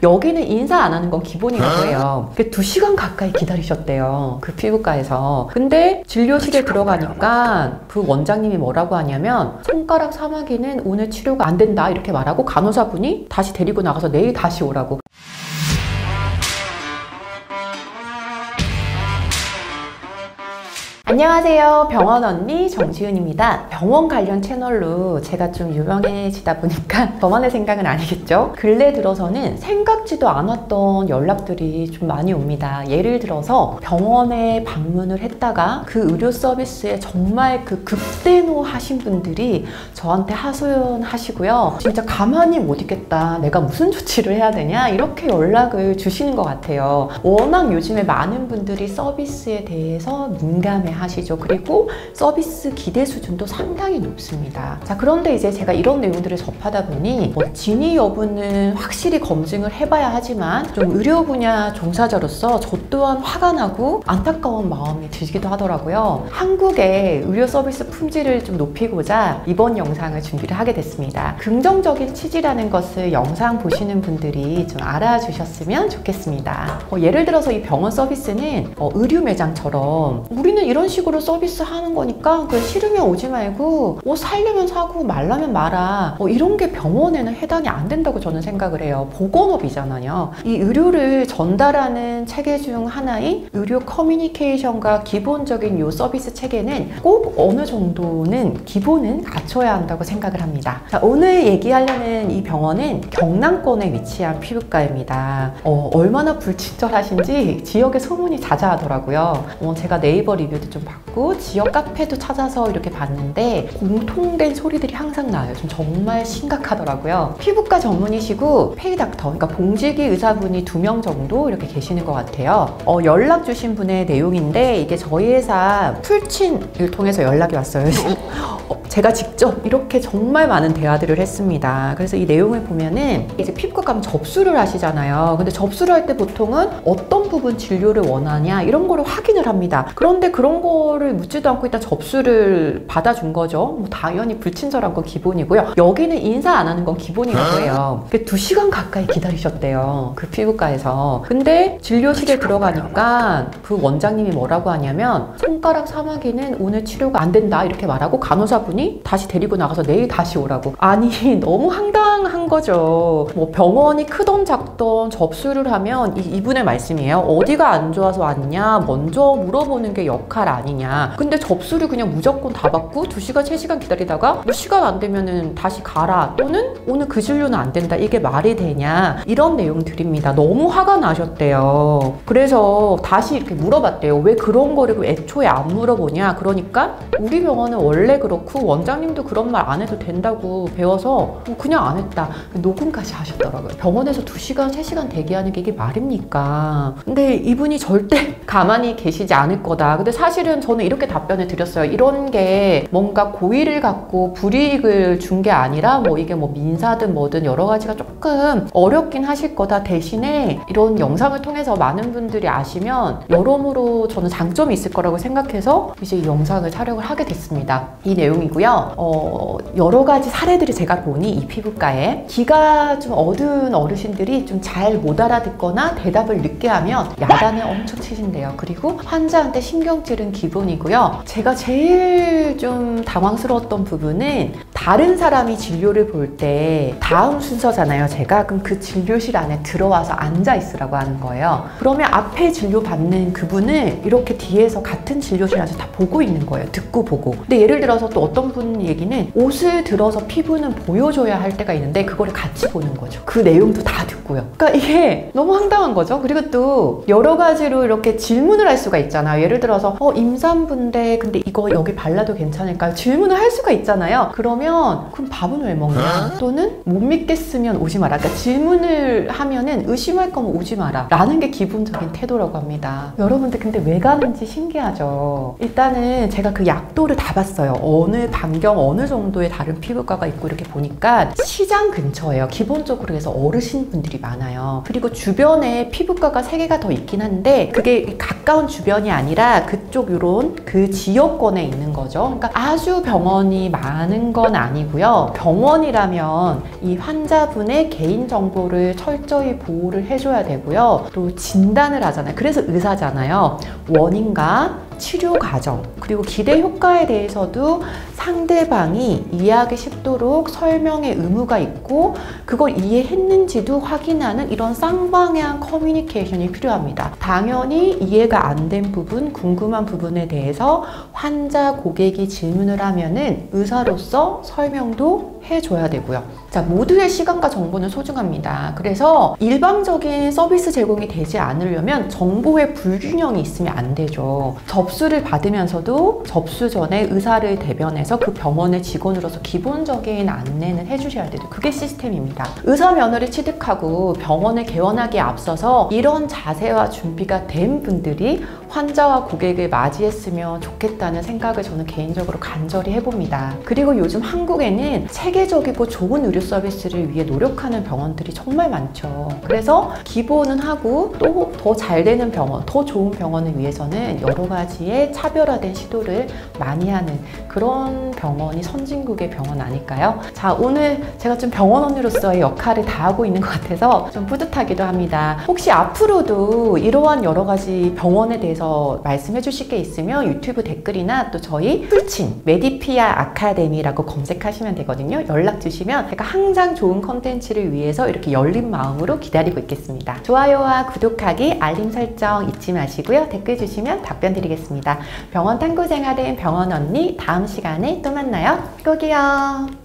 여기는 인사 안 하는 건 기본이라고 해요. 2시간 가까이 기다리셨대요, 그 피부과에서. 근데 진료실에 들어가니까 그 원장님이 뭐라고 하냐면 손가락 사마귀는 오늘 치료가 안 된다 이렇게 말하고 간호사분이 다시 데리고 나가서 내일 다시 오라고. 안녕하세요, 병원 언니 정지은입니다. 병원 관련 채널로 제가 좀 유명해지다 보니까 저만의 생각은 아니겠죠? 근래 들어서는 생각지도 않았던 연락들이 좀 많이 옵니다. 예를 들어서 병원에 방문을 했다가 그 의료 서비스에 정말 그 급대노 하신 분들이 저한테 하소연하시고요. 진짜 가만히 못 있겠다, 내가 무슨 조치를 해야 되냐, 이렇게 연락을 주시는 것 같아요. 워낙 요즘에 많은 분들이 서비스에 대해서 민감해 하시죠. 그리고 서비스 기대 수준도 상당히 높습니다. 자, 그런데 이제 제가 이런 내용들을 접하다 보니 진위 여부는 확실히 검증을 해봐야 하지만 좀 의료 분야 종사자로서 저 또한 화가 나고 안타까운 마음이 들기도 하더라고요. 한국의 의료 서비스 품질을 좀 높이고자 이번 영상을 준비를 하게 됐습니다. 긍정적인 취지라는 것을 영상 보시는 분들이 좀 알아주셨으면 좋겠습니다. 예를 들어서 이 병원 서비스는 의류 매장처럼 우리는 이런 식으로 서비스 하는 거니까 싫으면 오지 말고 살려면 사고 말라면 말아, 이런 게 병원에는 해당이 안 된다고 저는 생각을 해요. 보건업이잖아요. 이 의료를 전달하는 체계 중 하나인 의료 커뮤니케이션과 기본적인 요 서비스 체계는 꼭 어느 정도는 기본은 갖춰야 한다고 생각을 합니다. 자, 오늘 얘기하려는 이 병원은 경남권에 위치한 피부과입니다. 얼마나 불친절하신지 지역에 소문이 자자하더라고요. 제가 네이버 리뷰도 좀 받고 지역 카페도 찾아서 이렇게 봤는데 공통된 소리들이 항상 나요. 좀 정말 심각하더라고요. 피부과 전문이시고 페이닥터, 그러니까 봉지기 의사분이 2명 정도 이렇게 계시는 것 같아요. 연락 주신 분의 내용인데 이게 저희 회사 풀친을 통해서 연락이 왔어요. 제가 직접 이렇게 정말 많은 대화들을 했습니다. 그래서 이 내용을 보면은 이제 피부과 가면 접수를 하시잖아요. 근데 접수를 할 때 보통은 어떤 부분 진료를 원하냐 이런 거를 확인을 합니다. 그런데 그런 거를 묻지도 않고 일단 접수를 받아준 거죠. 당연히 불친절한 건 기본이고요. 여기는 인사 안 하는 건 기본이라고 해요. 2시간 가까이 기다리셨대요, 그 피부과에서. 근데 진료실에 들어가니까 그 원장님이 뭐라고 하냐면 손가락 사마귀는 오늘 치료가 안 된다 이렇게 말하고 간호사분이 다시 데리고 나가서 내일 다시 오라고. 아니, 너무 황당한 거죠. 병원이 크던 작던 접수를 하면 이분의 말씀이에요. 어디가 안 좋아서 왔냐 먼저 물어보는 게 역할 아니냐. 근데 접수를 그냥 무조건 다 받고 2시간 3시간 기다리다가 시간 안 되면은 다시 가라, 또는 오늘 그 진료는 안 된다, 이게 말이 되냐, 이런 내용들입니다. 너무 화가 나셨대요. 그래서 다시 이렇게 물어봤대요. 왜 그런 거를 애초에 안 물어보냐. 그러니까 우리 병원은 원래 그렇고 원장님도 그런 말 안 해도 된다고 배워서 그냥 안 했다. 녹음까지 하셨더라고요. 병원에서 2시간 3시간 대기하는 게 이게 말입니까? 근데 이분이 절대 가만히 계시지 않을 거다. 근데 사실은 저는 이렇게 답변을 드렸어요. 이런 게 뭔가 고의를 갖고 불이익을 준 게 아니라 이게 민사든 뭐든 여러 가지가 조금 어렵긴 하실 거다. 대신에 이런 영상을 통해서 많은 분들이 아시면 여러모로 저는 장점이 있을 거라고 생각해서 이제 이 영상을 촬영을 하게 됐습니다. 이 내용이고요. 여러 가지 사례들을 제가 보니 이 피부과에 귀가 좀 어두운 어르신들이 좀 잘 못 알아듣거나 대답을 늦게 하면 야단을 엄청 치신대요. 그리고 환자한테 신경질은 기본이고요. 제가 제일 좀 당황스러웠던 부분은 다른 사람이 진료를 볼 때 다음 순서잖아요, 제가. 그럼 그 진료실 안에 들어와서 앉아 있으라고 하는 거예요. 그러면 앞에 진료 받는 그분을 이렇게 뒤에서 같은 진료실 안에서 다 보고 있는 거예요. 듣고 보고. 근데 예를 들어서 또 어떤 분 얘기는 옷을 들어서 피부는 보여줘야 할 때가 있는데 그거를 같이 보는 거죠. 그 내용도 다 듣고요. 그러니까 이게 너무 황당한 거죠. 그리고 또 여러 가지로 이렇게 질문을 할 수가 있잖아요. 예를 들어서 임산부인데 근데 이거 여기 발라도 괜찮을까요? 질문을 할 수가 있잖아요. 그러면 그럼 밥은 왜 먹냐? 또는 못 믿겠으면 오지 마라. 그러니까 질문을 하면은 의심할 거면 오지 마라 라는 게 기본적인 태도라고 합니다. 여러분들 근데 왜 가는지 신기하죠. 일단은 제가 그 약도를 다 봤어요. 어느 반경 어느 정도의 다른 피부과가 있고 이렇게 보니까 시장 근처예요. 기본적으로 해서 어르신분들이 많아요. 그리고 주변에 피부과가 3개가 더 있긴 한데 그게 가까운 주변이 아니라 그쪽 요런 그 지역권에 있는 거죠. 그러니까 아주 병원이 많은 건 아니고요. 병원이라면 이 환자분의 개인정보를 철저히 보호를 해줘야 되고요. 또 진단을 하잖아요. 그래서 의사잖아요. 원인과 치료 과정, 그리고 기대 효과에 대해서도 상대방이 이해하기 쉽도록 설명의 의무가 있고 그걸 이해했는지도 확인하는 이런 쌍방향 커뮤니케이션이 필요합니다. 당연히 이해가 안 된 부분, 궁금한 부분에 대해서 환자, 고객이 질문을 하면은 의사로서 설명도 해줘야 되고요. 자, 모두의 시간과 정보는 소중합니다. 그래서 일방적인 서비스 제공이 되지 않으려면 정보의 불균형이 있으면 안 되죠. 접수를 받으면서도 접수 전에 의사를 대변해서 그 병원의 직원으로서 기본적인 안내는 해주셔야 돼요. 그게 시스템입니다. 의사 면허를 취득하고 병원을 개원하기에 앞서서 이런 자세와 준비가 된 분들이 환자와 고객을 맞이했으면 좋겠다는 생각을 저는 개인적으로 간절히 해봅니다. 그리고 요즘 한국에는 체계적이고 좋은 의료 서비스를 위해 노력하는 병원들이 정말 많죠. 그래서 기본은 하고 또 더 잘 되는 병원, 더 좋은 병원을 위해서는 여러 가지의 차별화된 시도를 많이 하는 그런 병원이 선진국의 병원 아닐까요? 자, 오늘 제가 좀 병원 언니로서의 역할을 다하고 있는 것 같아서 좀 뿌듯하기도 합니다. 혹시 앞으로도 이러한 여러 가지 병원에 대해서 말씀해 주실 게 있으면 유튜브 댓글이나 또 저희 풀친 메디피아 아카데미라고 검색하시면 되거든요. 연락 주시면 제가 항상 좋은 컨텐츠를 위해서 이렇게 열린 마음으로 기다리고 있겠습니다. 좋아요와 구독하기, 알림 설정 잊지 마시고요. 댓글 주시면 답변 드리겠습니다. 병원 탐구 생활은 병원 언니, 다음 시간에 또 만나요. 꼭이요.